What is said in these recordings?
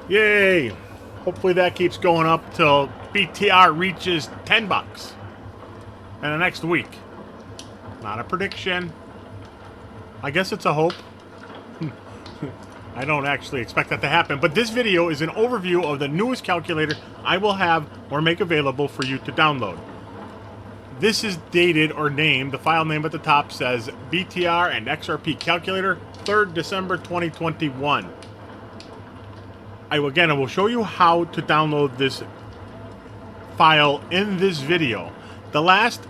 Yay! Hopefully that keeps going up till BTR reaches $10 in the next week. Not a prediction. I guess it's a hope. I don't actually expect that to happen, but this video is an overview of the newest calculator I will have or make available for you to download. This is dated or named, the file name at the top says BTR and XRP Calculator, 3rd December 2021. I will show you how to download this file in this video. The last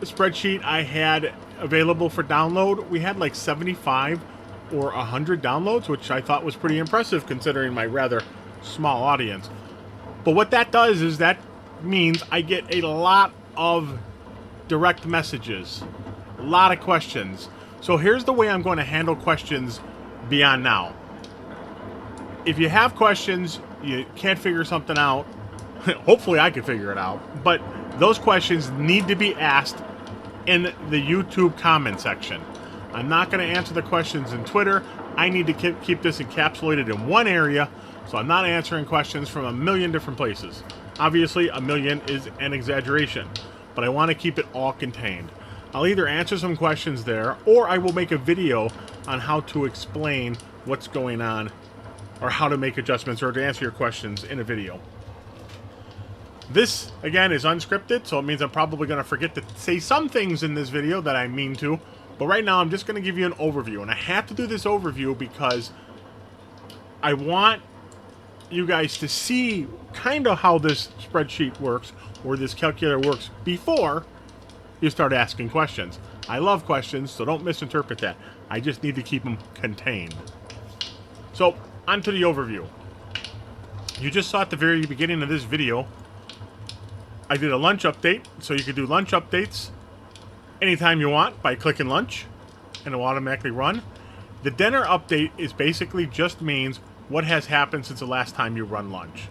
spreadsheet I had available for download, we had like 75 or 100 downloads, which I thought was pretty impressive considering my rather small audience. But what that does is that means I get a lot of direct messages, a lot of questions. So here's the way I'm going to handle questions beyond now. If you have questions, you can't figure something out, hopefully I can figure it out, but those questions need to be asked in the YouTube comment section. I'm not going to answer the questions in Twitter. I need to keep this encapsulated in one area, so I'm not answering questions from a million different places. Obviously, a million is an exaggeration, but I want to keep it all contained. I'll either answer some questions there, or I will make a video on how to explain what's going on, or how to make adjustments, or to answer your questions in a video. This, again, is unscripted, so it means I'm probably going to forget to say some things in this video that I mean to. But right now, I'm just going to give you an overview. And I have to do this overview because I want you guys to see kind of how this spreadsheet works, or this calculator works, before you start asking questions. I love questions, so don't misinterpret that. I just need to keep them contained. So, on to the overview. You just saw at the very beginning of this video, I did a lunch update, so you can do lunch updates anytime you want by clicking lunch, and it will automatically run. The dinner update is basically just means what has happened since the last time you run lunch.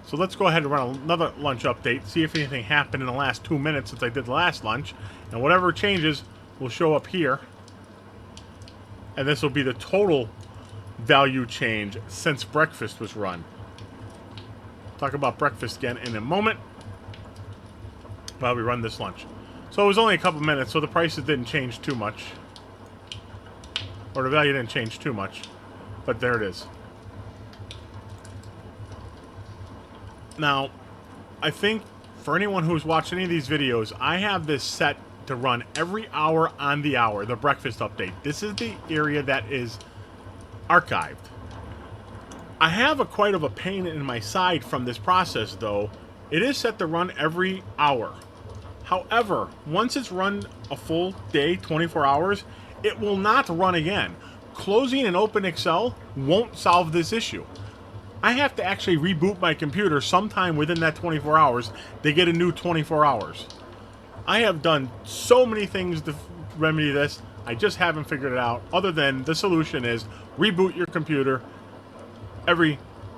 So let's go ahead and run another lunch update, see if anything happened in the last 2 minutes since I did the last lunch, and whatever changes will show up here. And this will be the total value change since breakfast was run. Talk about breakfast again in a moment while we run this lunch. So it was only a couple minutes, so the prices didn't change too much, or the value didn't change too much, but there it is. Now, I think for anyone who's watched any of these videos, I have this set to run every hour on the hour, the breakfast update. This is the area that is archived. I have quite of a pain in my side from this process, though. It is set to run every hour. However, once it's run a full day, 24 hours, it will not run again. Closing and open Excel won't solve this issue. I have to actually reboot my computer sometime within that 24 hours to get a new 24 hours. I have done so many things to remedy this, I just haven't figured it out, other than the solution is reboot your computer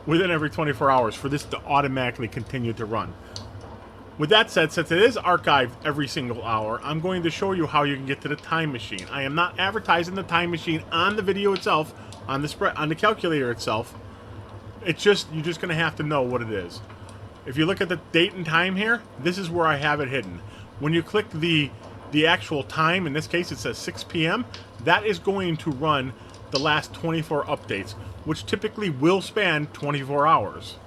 within every 24 hours for this to automatically continue to run. With that said, since it is archived every single hour, I'm going to show you how you can get to the time machine. I am not advertising the time machine on the video itself, on the calculator itself. It's just, you're just going to have to know what it is. If you look at the date and time here, this is where I have it hidden. When you click the actual time, in this case it says 6 p.m., that is going to run the last 24 updates, which typically will span 24 hours.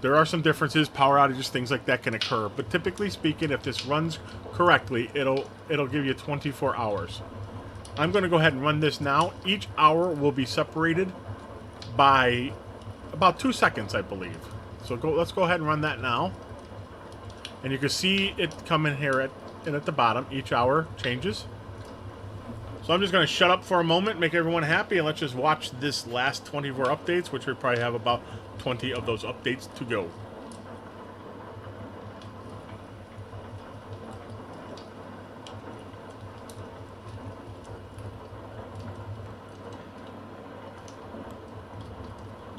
There are some differences, power outages, things like that can occur, but typically speaking, if this runs correctly, it'll give you 24 hours. I'm going to go ahead and run this now. Each hour will be separated by about 2 seconds, I believe. So let's go ahead and run that now. And you can see it come in here at the bottom. Each hour changes. So I'm just going to shut up for a moment, make everyone happy, and let's just watch this last 24 updates, which we probably have about 20 of those updates to go.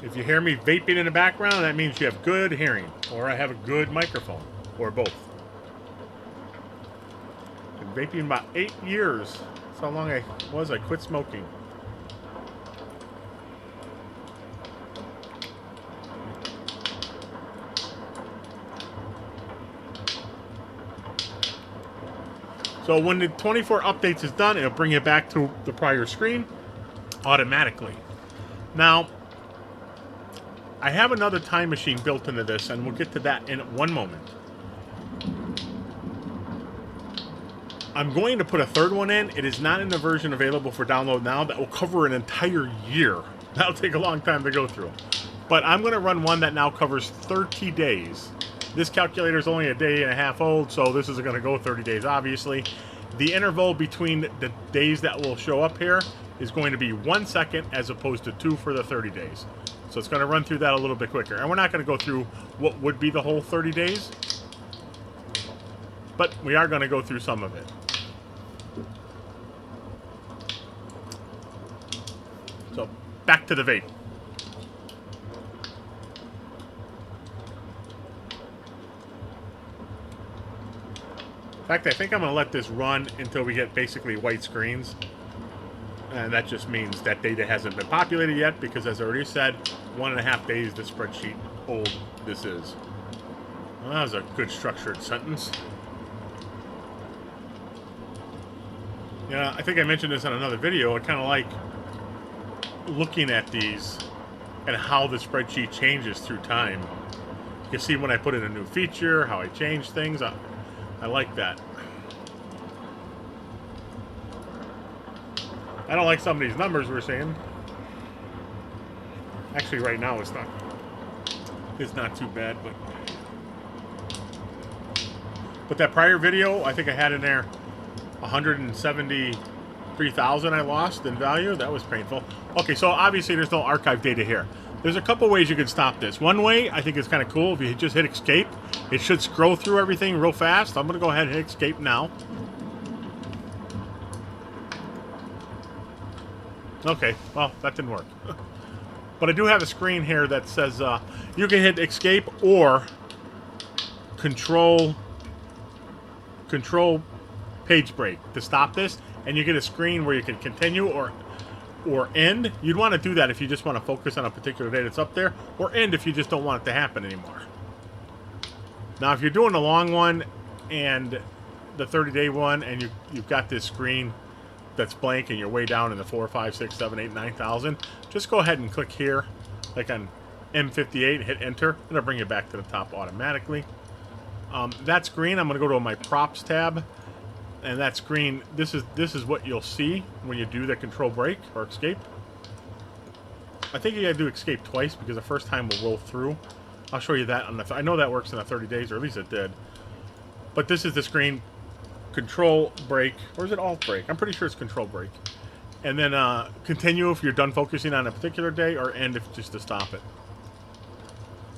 If you hear me vaping in the background, that means you have good hearing, or I have a good microphone, or both. Been vaping about 8 years. That's how long I quit smoking. So when the 24 updates is done, it'll bring it back to the prior screen automatically. Now, I have another time machine built into this, and we'll get to that in one moment. I'm going to put a third one in. It is not in the version available for download now. That will cover an entire year. That'll take a long time to go through. But I'm going to run one that now covers 30 days. This calculator is only a day and a half old, so this is going to go 30 days, obviously. The interval between the days that will show up here is going to be 1 second as opposed to 2 for the 30 days. So it's going to run through that a little bit quicker. And we're not going to go through what would be the whole 30 days, but we are going to go through some of it. So back to the vape. In fact, I think I'm going to let this run until we get basically white screens. And that just means that data hasn't been populated yet, because as I already said, 1.5 days the spreadsheet old this is. Well, that was a good structured sentence. Yeah, I think I mentioned this in another video. I kind of like looking at these and how the spreadsheet changes through time. You can see when I put in a new feature, how I change things. I like that. I don't like some of these numbers we're seeing. Actually, right now it's not too bad, but that prior video, I think I had in there 173,000 I lost in value. That was painful. Okay, so obviously there's no archive data here. There's a couple ways you can stop this. One way, I think is kind of cool. If you just hit escape, it should scroll through everything real fast. I'm going to go ahead and hit escape now. Okay, well, that didn't work. But I do have a screen here that says you can hit escape or control page break to stop this, and you get a screen where you can continue or end. You'd want to do that if you just want to focus on a particular day that's up there, or end if you just don't want it to happen anymore. Now, if you're doing a long one and the 30-day one, and you've got this screen that's blank and you're way down in the 4, 5, 6, 7, 8, 9,000, just go ahead and click here, like on M58, hit enter, and it'll bring you back to the top automatically. That screen, I'm going to go to my props tab, and that screen, this is what you'll see when you do the control break or escape. I think you got to do escape twice, because the first time will roll through. I'll show you that on the. I know that works in the 30 days, or at least it did. But this is the screen. Control break, or is it alt break? I'm pretty sure it's control break. And then continue if you're done focusing on a particular day, or end if just to stop it.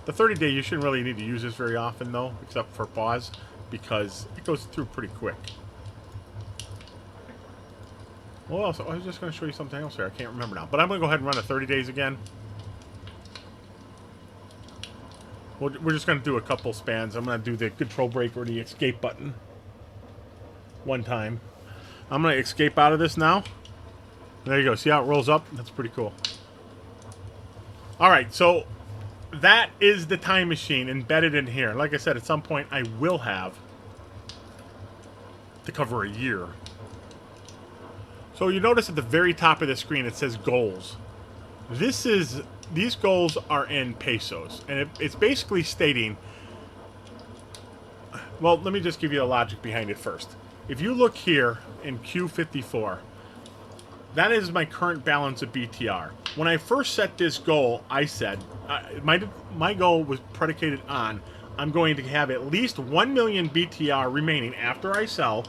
The 30-day, you shouldn't really need to use this very often though, except for pause, because it goes through pretty quick. Well, also, I was just going to show you something else here. I can't remember now, but I'm going to go ahead and run the 30 days again. We're just going to do a couple spans. I'm going to do the control break or the escape button one time. I'm going to escape out of this now. There you go. See how it rolls up? That's pretty cool. Alright, so that is the time machine embedded in here. Like I said, at some point I will have to cover a year. So you notice at the very top of the screen it says goals. These goals are in pesos, and it's basically stating, well, let me just give you the logic behind it first. If you look here in Q54, that is my current balance of BTR. When I first set this goal, I said, my goal was predicated on, I'm going to have at least 1 million BTR remaining after I sell,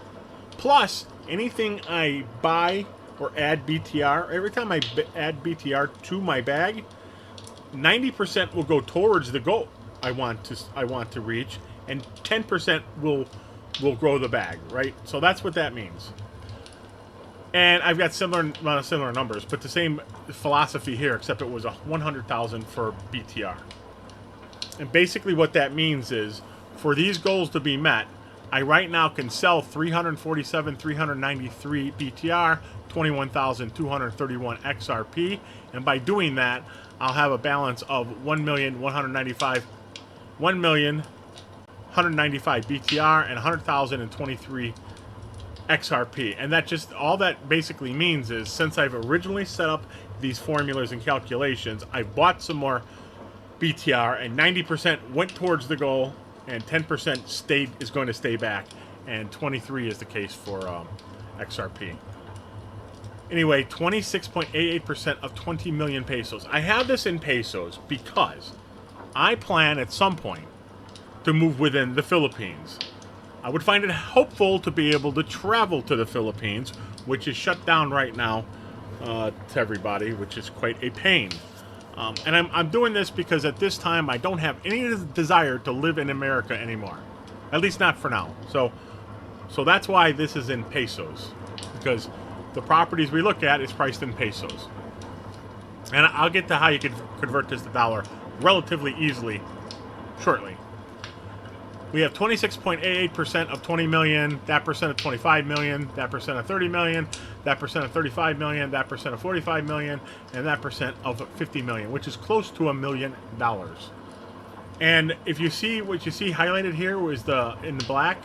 plus anything I buy or add BTR. Every time I add BTR to my bag, 90% will go towards the goal I want to reach, and 10% will grow the bag, right? So that's what that means. And I've got similar numbers, but the same philosophy here, except it was 100,000 for BTR. And basically what that means is, for these goals to be met, I right now can sell 393 BTR, 21,231 XRP, and by doing that, I'll have a balance of 1,195 BTR and 100,023 XRP. And that just, all that basically means is, since I've originally set up these formulas and calculations, I bought some more BTR, and 90% went towards the goal, and 10% is going to stay back, and 23 is the case for XRP. Anyway, 26.88% of 20 million pesos. I have this in pesos because I plan at some point to move within the Philippines. I would find it hopeful to be able to travel to the Philippines, which is shut down right now to everybody, which is quite a pain. And I'm doing this because at this time I don't have any desire to live in America anymore. At least not for now. So that's why this is in pesos. Because the properties we look at is priced in pesos. And I'll get to how you can convert this to dollar relatively easily shortly. We have 26.88% of 20 million, that percent of 25 million, that percent of 30 million, that percent of 35 million, that percent of 45 million, and that percent of 50 million, which is close to $1 million. And if you see what you see highlighted here is in the black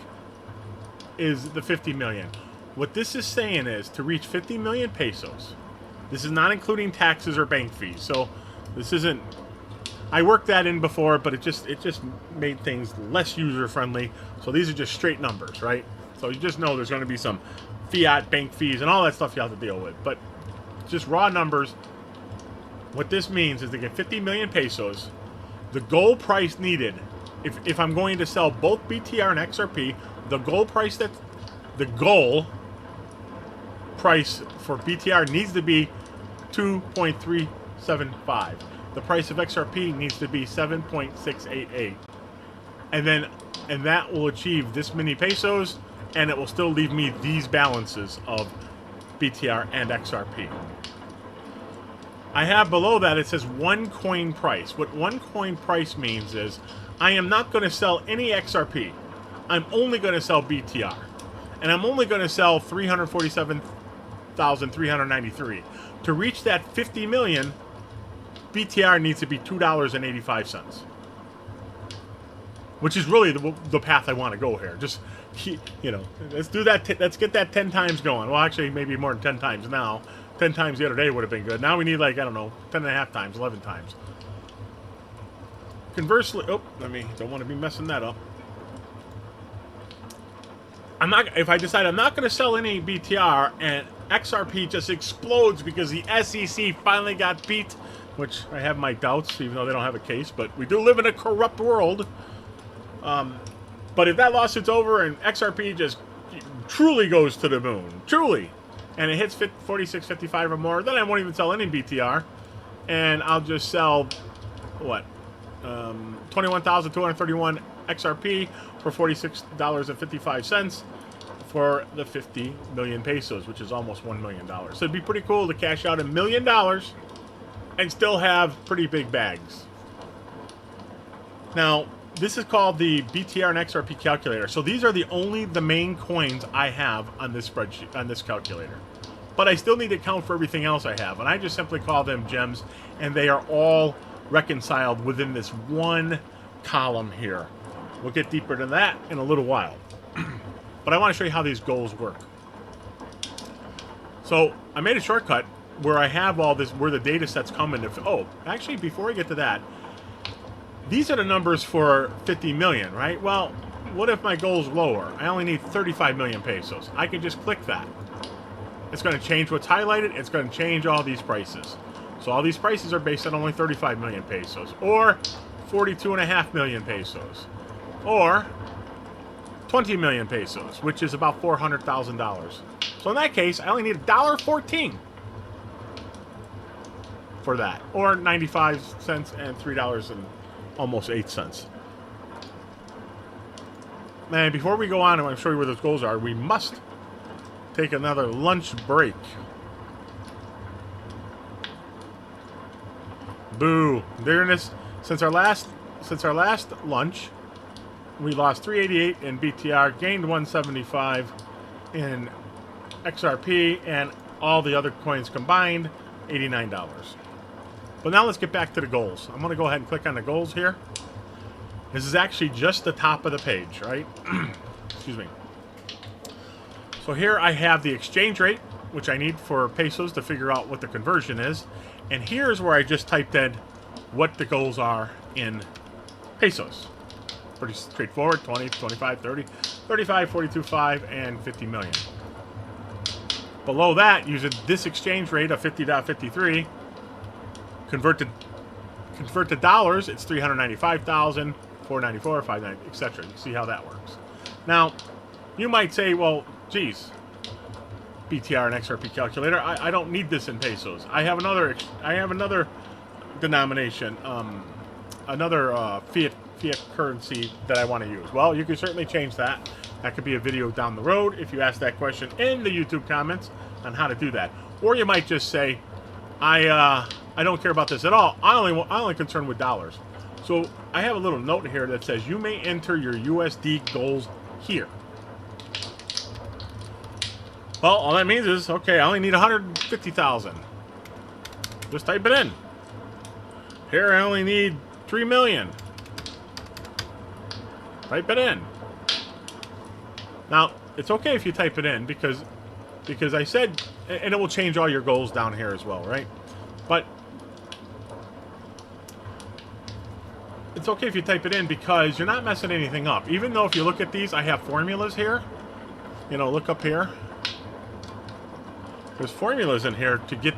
is the 50 million. What this is saying is to reach 50 million pesos. This is not including taxes or bank fees. So this isn't. I worked that in before, but it just made things less user friendly. So these are just straight numbers, right? So you just know there's going to be some fiat, bank fees, and all that stuff you have to deal with. But just raw numbers. What this means is to get 50 million pesos. The goal price needed, if I'm going to sell both BTR and XRP, the goal price for BTR needs to be 2.375. The price of XRP needs to be 7.688. And that will achieve this many pesos, and it will still leave me these balances of BTR and XRP. I have below that, it says one coin price. What one coin price means is I am not going to sell any XRP. I'm only going to sell BTR. And I'm only going to sell 347,393. To reach that 50 million, BTR needs to be $2.85. Which is really the path I want to go here. Just, let's do that. Let's get that 10 times going. Well, actually, maybe more than 10 times now. 10 times the other day would have been good. Now we need, 10 and a half times, 11 times. Conversely, don't want to be messing that up. If I decide I'm not going to sell any BTR and XRP just explodes because the SEC finally got beat, which I have my doubts, even though they don't have a case, but we do live in a corrupt world. But if that lawsuit's over and XRP just truly goes to the moon, truly, and it hits 46.55 or more, then I won't even sell any BTR, and I'll just sell, 21,231 XRP for $46.55 for the 50 million pesos, which is almost $1 million. So it'd be pretty cool to cash out $1 million and still have pretty big bags. Now, this is called the BTR and XRP Calculator. So these are the main coins I have on this spreadsheet, on this calculator. But I still need to count for everything else I have, and I just simply call them gems, and they are all reconciled within this one column here. We'll get deeper into that in a little while. But I want to show you how these goals work. So I made a shortcut where I have all this, where the data sets come into. Oh, actually, before I get to that, these are the numbers for 50 million, right? Well, what if my goal is lower? I only need 35 million pesos. I can just click that. It's going to change what's highlighted. It's going to change all these prices. So all these prices are based on only 35 million pesos, or 42.5 million pesos, or 20 million pesos, which is about $400,000. So in that case, I only need $1.14 for that, or 95 cents and $3 and almost 8 cents. And before we go on and I'm show you where those goals are, we must take another lunch break. Boo! During this, since our last lunch, we lost 388 in BTR, gained 175 in XRP, and all the other coins combined, $89. But now let's get back to the goals. I'm going to go ahead and click on the goals here. This is actually just the top of the page, right? Excuse me. So here I have the exchange rate, which I need for pesos to figure out what the conversion is. And here's where I just typed in what the goals are in pesos. Pretty straightforward, 20, 25, 30, 35, 42.5, and 50 million. Below that, using this exchange rate of 50.53, convert to dollars, it's 395,000, 494, 590, etc. You see how that works. Now, you might say, well, geez, BTR and XRP Calculator, I don't need this in pesos. I have another denomination, another fiat currency that I want to use. Well, you can certainly change that. That could be a video down the road if you ask that question in the YouTube comments on how to do that. Or you might just say, I don't care about this at all. I only concerned with dollars. So I have a little note here that says you may enter your USD goals here. Well, all that means is, okay, I only need 150,000. Just type it in. Here I only need 3 million. Type it in. Now, it's okay if you type it in because I said, and it will change all your goals down here as well, right? But it's okay if you type it in because you're not messing anything up. Even though if you look at these, I have formulas here. You know, look up here. There's formulas in here to get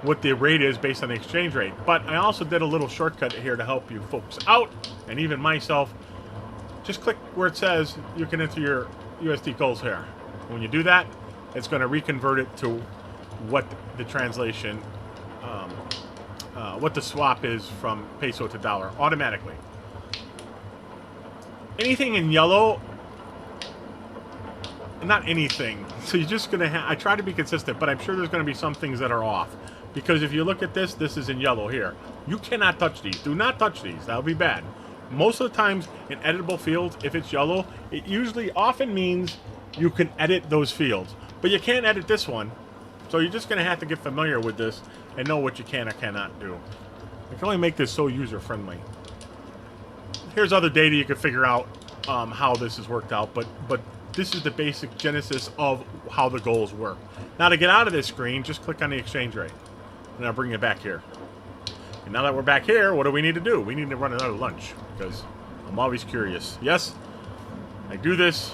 what the rate is based on the exchange rate. But I also did a little shortcut here to help you folks out, and even myself. Just click where it says you can enter your USD goals here. When you do that, it's going to reconvert it to what the translation, what the swap is from peso to dollar automatically. Anything in yellow, not anything. So you're just going to I try to be consistent, but I'm sure there's going to be some things that are off. Because if you look at this is in yellow here. You cannot touch these. Do not touch these. That would be bad. Most of the times in editable fields, if it's yellow, it usually often means you can edit those fields. But you can't edit this one. So you're just going to have to get familiar with this and know what you can or cannot do. I can only make this so user-friendly. Here's other data you can figure out how this has worked out. But this is the basic genesis of how the goals work. Now to get out of this screen, just click on the exchange rate. And I'll bring you back here. And now that we're back here, what do we need to do? We need to run another lunch because I'm always curious. Yes, I do this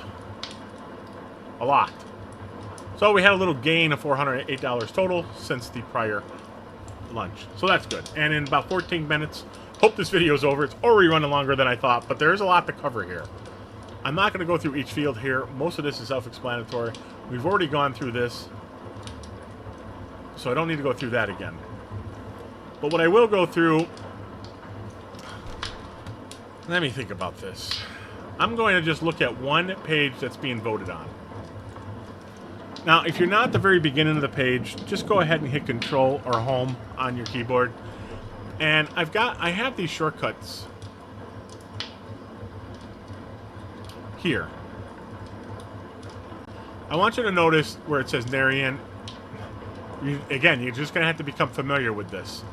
a lot. So we had a little gain of $408 total since the prior lunch. So that's good. And in about 14 minutes, hope this video is over. It's already running longer than I thought, but there is a lot to cover here. I'm not going to go through each field here. Most of this is self-explanatory. We've already gone through this, so I don't need to go through that again. But what I will go through, let me think about this. I'm going to just look at one page that's being voted on. Now, if you're not at the very beginning of the page, just go ahead and hit Control or Home on your keyboard. And I have these shortcuts here. I want you to notice where it says Narian. Again, you're just going to have to become familiar with this.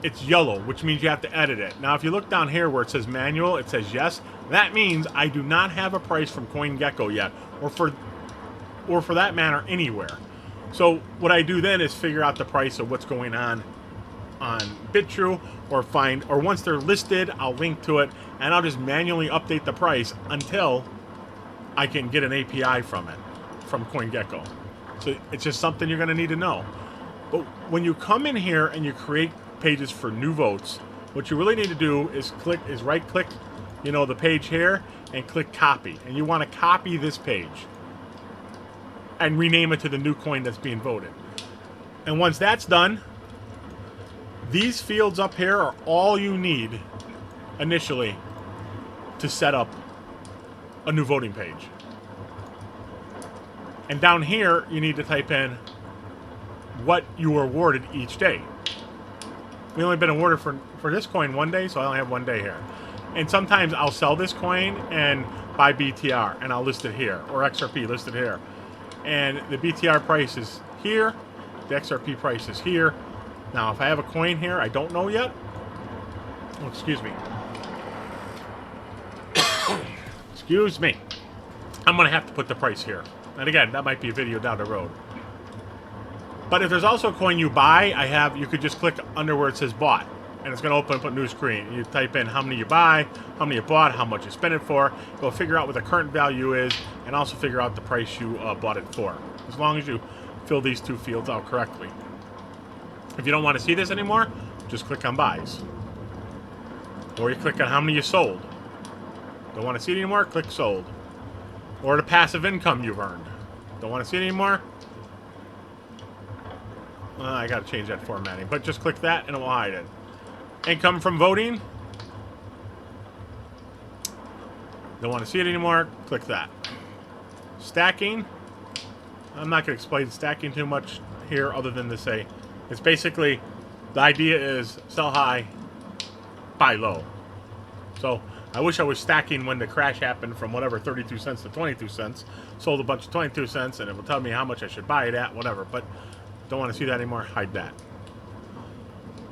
It's yellow, which means you have to edit it. Now, if you look down here where it says manual, it says yes. That means I do not have a price from CoinGecko yet, or for that matter, anywhere. So what I do then is figure out the price of what's going on Bitrue, or once they're listed, I'll link to it, and I'll just manually update the price until I can get an API from CoinGecko. So it's just something you're going to need to know. But when you come in here and you create pages for new votes, what you really need to do is right click, the page here, and click copy. And you want to copy this page and rename it to the new coin that's being voted. And once that's done, these fields up here are all you need initially to set up a new voting page. And down here, you need to type in what you were awarded each day. We only been awarded for this coin one day, so I only have 1 day here. And sometimes I'll sell this coin and buy BTR, and I'll list it here, or XRP listed here. And the BTR price is here, the XRP price is here. Now, if I have a coin here, I don't know yet. Oh, excuse me. Excuse me. I'm going to have to put the price here. And again, that might be a video down the road. But if there's also a coin you buy, you could just click under where it says bought. And it's going to open up a new screen. You type in how many you buy, how many you bought, how much you spent it for. Go figure out what the current value is, and also figure out the price you bought it for. As long as you fill these two fields out correctly. If you don't want to see this anymore, just click on buys. Or you click on how many you sold. Don't want to see it anymore? Click sold. Or the passive income you've earned. Don't want to see it anymore? I got to change that formatting. But just click that and it will hide it. Income from voting. Don't want to see it anymore? Click that. Stacking. I'm not going to explain stacking too much here other than to say it's basically the idea is sell high, buy low. So I wish I was stacking when the crash happened from whatever 32 cents to 22 cents. Sold a bunch of 22 cents and it will tell me how much I should buy it at, whatever. But don't want to see that anymore, hide that.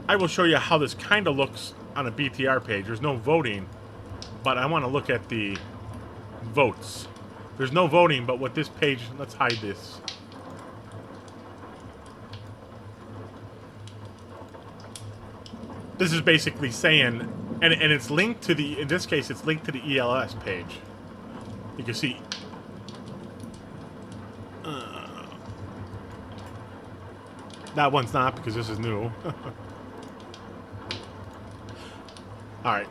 I will show you how this kind of looks on a BTR page. There's no voting, but I want to look at the votes. There's no voting, but with this page, let's hide this. This is basically saying, and it's linked to the, in this case, it's linked to the ELS page. You can see. That one's not because this is new. Alright.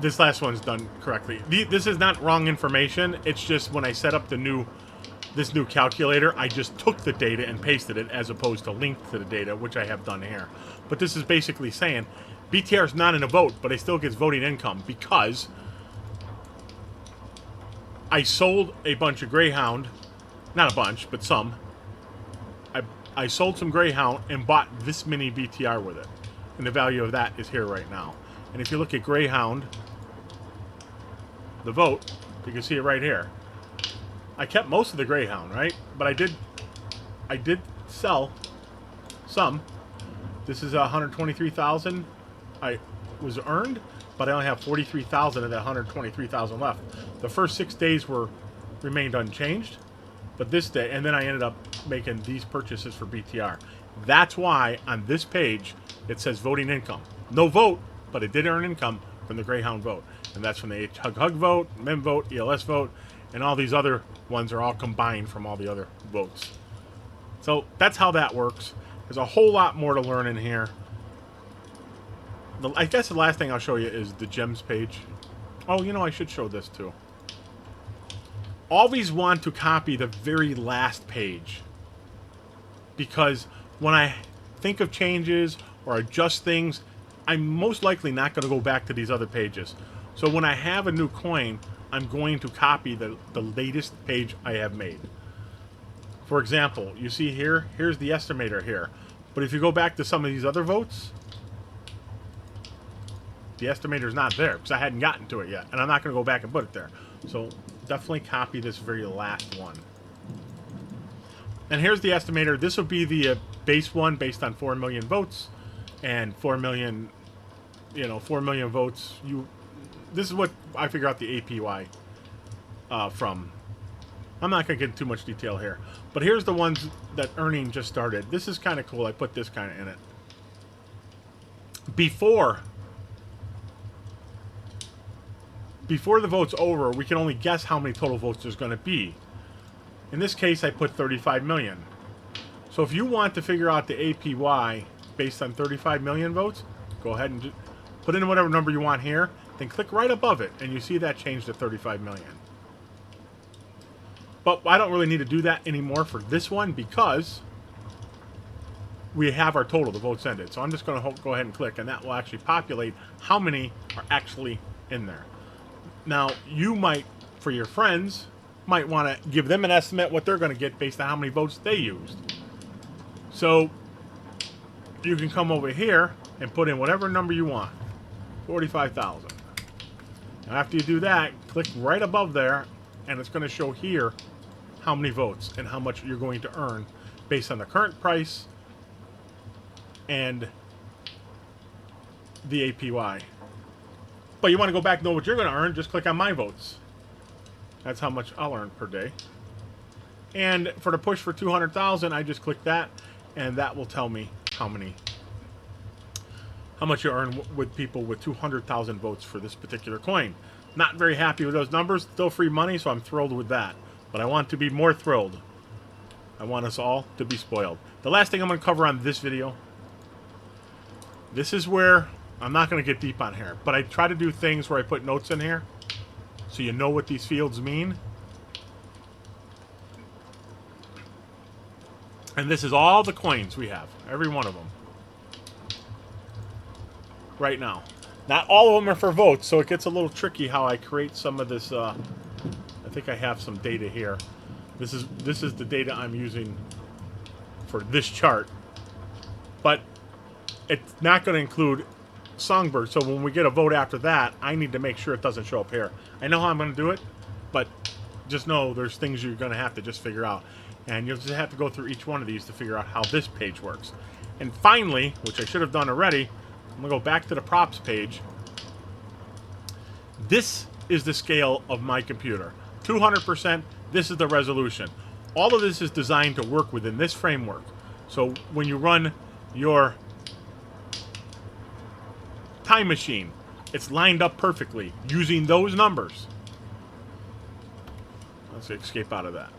This last one's done correctly. This is not wrong information. It's just when I set up this new calculator, I just took the data and pasted it as opposed to linked to the data, which I have done here. But this is basically saying BTR is not in a vote, but it still gets voting income because I sold a bunch of Greyhound. Not a bunch, but some. I sold some Greyhound and bought this many BTR with it. And the value of that is here right now. And if you look at Greyhound, the vote, you can see it right here. I kept most of the Greyhound, right? But I did sell some. This is 123,000 I was earned, but I only have 43,000 of that 123,000 left. The first 6 days remained unchanged, but this day, and then I ended up making these purchases for BTR. That's why on this page it says voting income. No vote, but it did earn income from the Greyhound vote. And that's from the HUG vote, MEM vote, ELS vote, and all these other ones are all combined from all the other votes. So that's how that works. There's a whole lot more to learn in here. I guess the last thing I'll show you is the gems page. Oh, you know, I should show this too. Always want to copy the very last page, because when I think of changes or adjust things, I'm most likely not going to go back to these other pages. So when I have a new coin, I'm going to copy the latest page I have made. For example, you see here, here's the estimator here. But if you go back to some of these other votes, the estimator's not there because I hadn't gotten to it yet. And I'm not going to go back and put it there. So definitely copy this very last one. And here's the estimator. This will be the base one based on 4 million votes. And 4 million, 4 million votes. This is what I figure out the APY from. I'm not going to get into too much detail here. But here's the ones that earning just started. This is kind of cool. I put this kind of in it. Before the vote's over, we can only guess how many total votes there's going to be. In this case, I put 35 million. So if you want to figure out the APY based on 35 million votes, go ahead and put in whatever number you want here. Then click right above it, and you see that change to 35 million. But I don't really need to do that anymore for this one because we have our total, the votes ended. So I'm just going to go ahead and click, and that will actually populate how many are actually in there. Now, you might, for your friends, might want to give them an estimate what they're going to get based on how many votes they used. So you can come over here and put in whatever number you want. 45,000. Now after you do that, click right above there, and it's going to show here how many votes and how much you're going to earn based on the current price and the APY. But you want to go back and know what you're going to earn, just click on My Votes. That's how much I'll earn per day. And for the push for 200,000, I just click that, and that will tell me how much you earn with people with 200,000 votes for this particular coin. Not very happy with those numbers. Still free money, so I'm thrilled with that. But I want to be more thrilled. I want us all to be spoiled. The last thing I'm going to cover on this video, this is where I'm not going to get deep on here, but I try to do things where I put notes in here so you know what these fields mean. And this is all the coins we have, every one of them. Right now. Not all of them are for votes, so it gets a little tricky how I create some of this. I think I have some data here. This is the data I'm using for this chart. But it's not going to include Songbird, so when we get a vote after that, I need to make sure it doesn't show up here. I know how I'm going to do it, but just know there's things you're going to have to just figure out. And you'll just have to go through each one of these to figure out how this page works. And finally, which I should have done already, I'm going to go back to the props page. This is the scale of my computer. 200%, this is the resolution. All of this is designed to work within this framework. So when you run your time machine, it's lined up perfectly using those numbers. Let's escape out of that.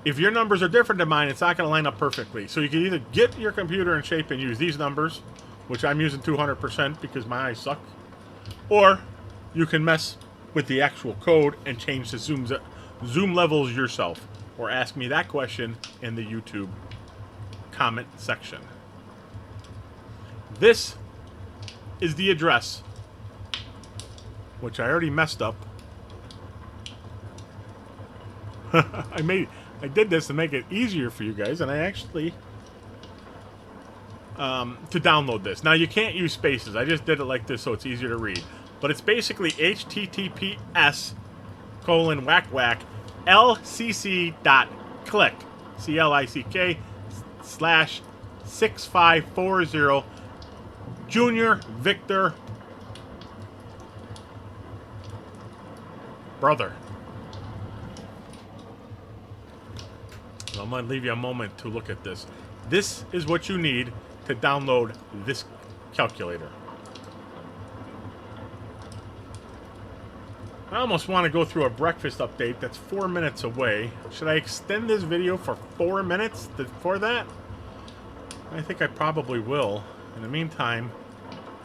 If your numbers are different than mine, it's not going to line up perfectly. So you can either get your computer in shape and use these numbers, which I'm using 200% because my eyes suck, or you can mess with the actual code and change the zoom levels yourself, or ask me that question in the YouTube comment section. This is the address, which I already messed up. I did this to make it easier for you guys, and I actually to download this. Now you can't use spaces. I just did it like this so it's easier to read. But it's basically https://lcc.click /6540 Junior Victor Brother. I'm going to leave you a moment to look at this. This is what you need to download this calculator. I almost want to go through a breakfast update that's 4 minutes away. Should I extend this video for 4 minutes for that? I think I probably will. In the meantime,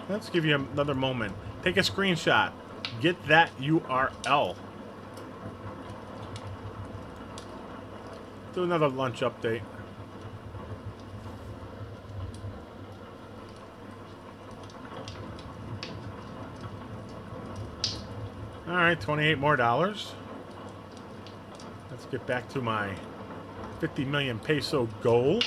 let's give you another moment. Take a screenshot. Get that URL. Do another lunch update. Alright, $28 more. Let's get back to my 50 million peso goal.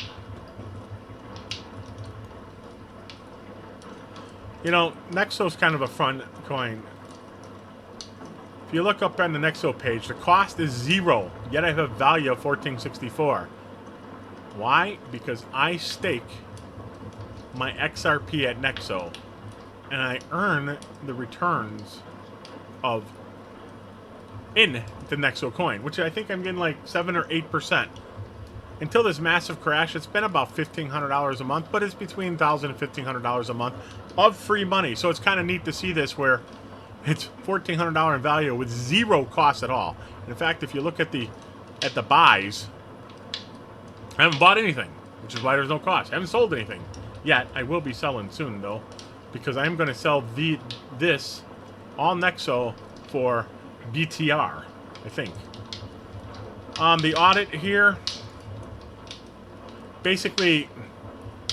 You know, Nexo's kind of a fun coin. If you look up on the Nexo page, the cost is 0, yet I have a value of 1464. Why? Because I stake my XRP at Nexo, and I earn the returns in the Nexo coin, which I think I'm getting like 7 or 8%. Until this massive crash, it's been about $1,500 a month, but it's between $1,000 and $1,500 a month of free money. So it's kind of neat to see this where it's $1,400 in value with 0 cost at all. In fact, if you look at the buys, I haven't bought anything, which is why there's no cost. I haven't sold anything yet. I will be selling soon though, because I'm going to sell this on Nexo for BTR, I think. The audit here, basically,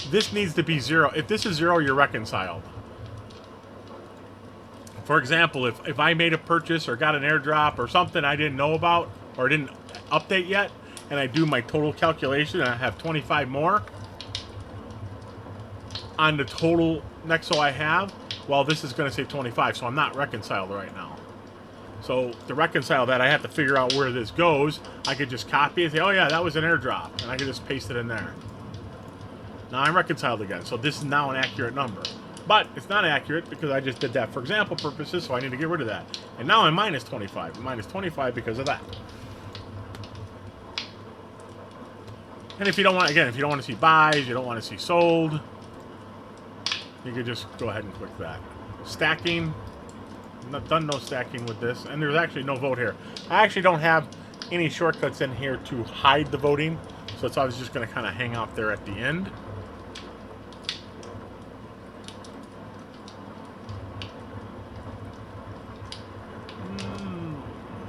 this needs to be 0. If this is 0, you're reconciled. For example, if I made a purchase or got an airdrop or something I didn't know about or didn't update yet, and I do my total calculation and I have 25 more on the total Nexo I have, well, this is going to say 25, so I'm not reconciled right now. So to reconcile that, I have to figure out where this goes. I could just copy it and say, oh yeah, that was an airdrop, and I could just paste it in there. Now I'm reconciled again, so this is now an accurate number. But it's not accurate because I just did that for example purposes, so I need to get rid of that. And now I'm minus 25. Minus 25 because of that. And if you don't want, again, if you don't want to see buys, you don't want to see sold, you could just go ahead and click that. Stacking. Not done no stacking with this. And there's actually no vote here. I actually don't have any shortcuts in here to hide the voting. So I was just going to kind of hang out there at the end.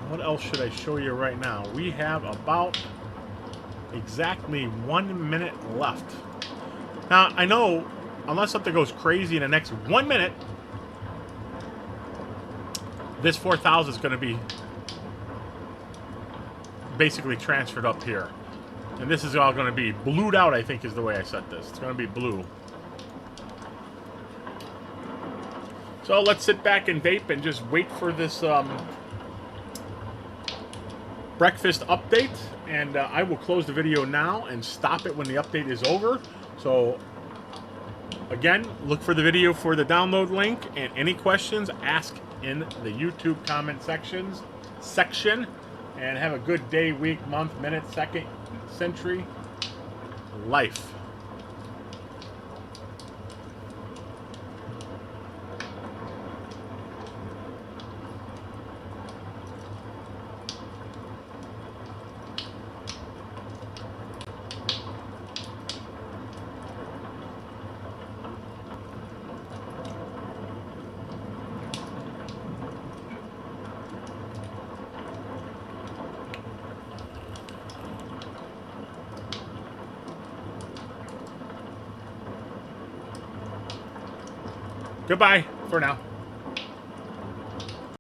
What else should I show you right now? We have about exactly 1 minute left. Now, I know, unless something goes crazy in the next 1 minute, this 4,000 is going to be basically transferred up here. And this is all going to be blued out, I think is the way I set this. It's going to be blue. So let's sit back and vape and just wait for this breakfast update. And I will close the video now and stop it when the update is over. So again, look for the video for the download link, and any questions, ask in the YouTube comment section. And have a good day, week, month, minute, second, century, life. Goodbye for now.